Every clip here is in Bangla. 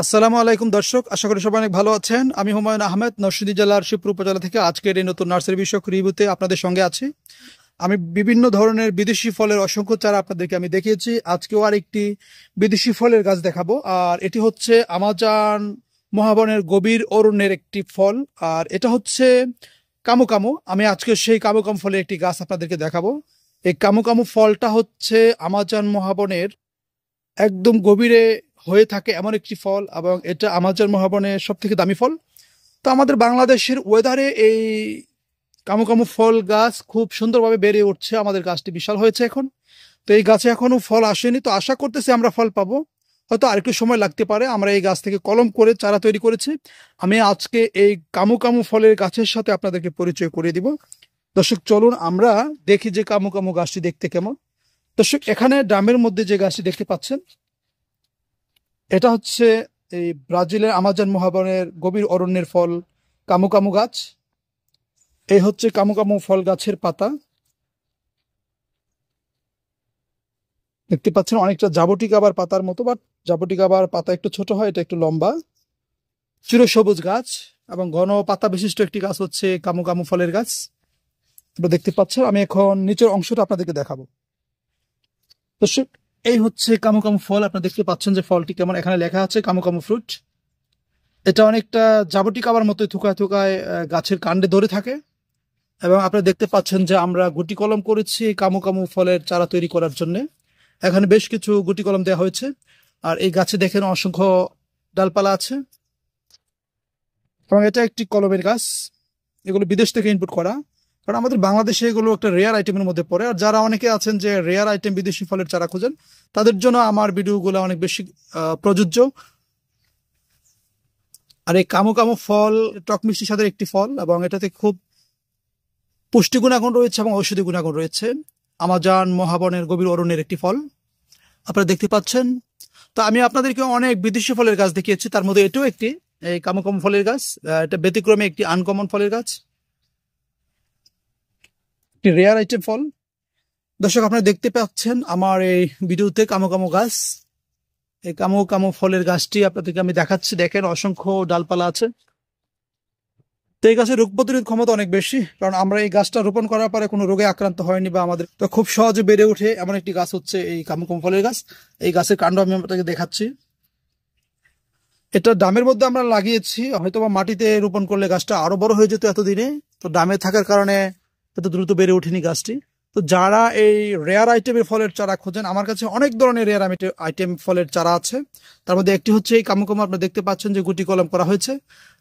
আসসালামু আলাইকুম দর্শক, আশা করি সবাই অনেক ভালো আছেন। আমি হুমায়ুন আহমেদ, নরসিংদী জেলার শিবপুর উপজেলা থেকে আজকের এই নতুন নার্সারি বিষয়ক রিভিউতে আপনাদের সঙ্গে আছি। আমি বিভিন্ন ধরনের বিদেশি ফলের অসংখ্য চারা আপনাদেরকে আমি দেখিয়েছি। আজকেও আর একটি বিদেশি ফলের গাছ দেখাবো, আর এটি হচ্ছে আমাজন মহাবনের গভীর অরণ্যের একটি ফল, আর এটা হচ্ছে কামু কামু। আমি আজকে সেই কামু কামু ফলের একটি গাছ আপনাদেরকে দেখাবো। এই কামু কামু ফলটা হচ্ছে আমাজন মহাবনের একদম গভীরে হয়ে থাকে এমন একটি ফল, এবং এটা আমাজন মহাবনের সব থেকে দামি ফল। তো আমাদের বাংলাদেশের ওয়েদারে এই কামু কামু ফল গাছ খুব সুন্দরভাবে বেড়ে উঠছে। আমাদের গাছটি বিশাল হয়েছে এখন। তো এই গাছে এখনো ফল আসেনি, তো আশা করতেছি আমরা ফল পাবো। হয়তো আরেকটু সময় লাগতে পারে। আমরা এই গাছ থেকে কলম করে চারা তৈরি করেছি। আমি আজকে এই কামু কামু ফলের গাছের সাথে আপনাদেরকে পরিচয় করিয়ে দিব। দর্শক চলুন আমরা দেখি যে কামু কামু গাছটি দেখতে কেমন। দর্শক, এখানে ড্রামের মধ্যে যে গাছটি দেখতে পাচ্ছেন, এটা হচ্ছে এই ব্রাজিলের আমাজন মহাবনের গভীর অরণ্যের ফল কামু কামু গাছ। এই হচ্ছে কামু কামু ফল গাছের পাতা। দেখতে পাচ্ছেন অনেকটা জাবটিকাবার পাতার মতো, বাট জাবটিকাবার পাতা একটু ছোট হয়, এটা একটু লম্বা। চিরসবুজ গাছ এবং ঘন পাতা বিশিষ্ট একটি গাছ হচ্ছে কামু কামু ফলের গাছ। আপনারা দেখতে পাচ্ছেন। আমি এখন নিচের অংশটা আপনাদেরকে দেখাবো। দর্শক, এই হচ্ছে কামু কামু ফল। আপনারা দেখতে পাচ্ছেন যে ফলটি কেমন। এখানে লেখা আছে কামু কামু ফ্রুট। এটা অনেকটা জাবটিকাবার মতোই থুকায় থুকায় গাছের কাণ্ডে ধরে থাকে। এবং আপনারা দেখতে পাচ্ছেন যে আমরা গুটি কলম করেছি কামু কামু ফলের চারা তৈরি করার জন্য। এখানে বেশ কিছু গুটি কলম দেওয়া হয়েছে। আর এই গাছে দেখেন অসংখ্য ডালপালা আছে, এবং এটা একটি কলমের গাছ। এগুলো বিদেশ থেকে ইনপুট করা, কারণ আমাদের বাংলাদেশে এগুলো একটা রেয়ার আইটেমের মধ্যে পড়ে। আর যারা অনেকে আছেন যে রেয়ার আইটেম বিদেশি ফলের চারা খোঁজেন, তাদের জন্য আমার ভিডিওগুলো অনেক বেশি প্রযোজ্য। আর এই কামু কামু ফল টক মিষ্টি স্বাদের একটি ফল, এবং এটাতে খুব পুষ্টি গুণাগুণ রয়েছে এবং ঔষধি গুণাগুণ রয়েছে। আমাজন মহাবনের গভীর অরণ্যের একটি ফল আপনারা দেখতে পাচ্ছেন। তো আমি আপনাদেরকে অনেক বিদেশি ফলের গাছ দেখিয়েছি, তার মধ্যে এটাও একটি এই কামু কামু ফলের গাছ। এটা ব্যতিক্রমে একটি আনকমন ফলের গাছ, একটি রেয়ার আইটেম ফল। দর্শক, আপনারা দেখতে পাচ্ছেন আমার এই ভিডিওতে কামু কামু গাছ। এই কামু কামু ফলের গাছটি আপনাদেরকে আমি দেখাচ্ছি। দেখেন অসংখ্য ডালপালা আছে। তো এই গাছের রোগ প্রতিরোধ ক্ষমতা অনেক বেশি, কারণ আমরা এই গাছটা রোপণ করার পরে কোনো রোগে আক্রান্ত হয়নি, বা আমাদের তো খুব সহজে বেড়ে ওঠে এমন একটি গাছ হচ্ছে এই কামু কামু ফলের গাছ। এই গাছের কাণ্ড আমি আপনাকে দেখাচ্ছি। এটা ডামের মধ্যে আমরা লাগিয়েছি, হয়তো বা মাটিতে রোপণ করলে গাছটা আরো বড় হয়ে যেত এতদিনে। তো ডামে থাকার কারণে এত দ্রুত বেড়ে ওঠেনি গাছটি। তো যারা এই রেয়ার আইটেমের ফলের চারা খোঁজেন, আমার কাছে অনেক ধরনের রেয়ার আইটেম ফলের চারা আছে। তার মধ্যে একটি হচ্ছে এই কামু কামু। আপনারা দেখতে পাচ্ছেন যে গুটি কলম করা হয়েছে।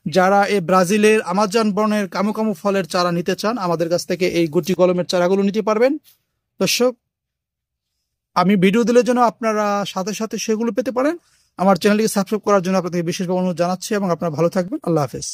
যারা এই ব্রাজিলের আমাজন বনের কামু কামু ফলের চারা নিতে চান, আমাদের কাছ থেকে এই গুটি কলমের চারাগুলো নিতে পারবেন। দর্শক, আমি ভিডিও দিলে যেন আপনারা সাথে সাথে সেগুলো পেতে পারেন, আমার চ্যানেলটিকে সাবস্ক্রাইব করার জন্য আপনাদের বিশেষভাবে অনুরোধ জানাচ্ছি, এবং আপনারা ভালো থাকবেন। আল্লাহ হাফেজ।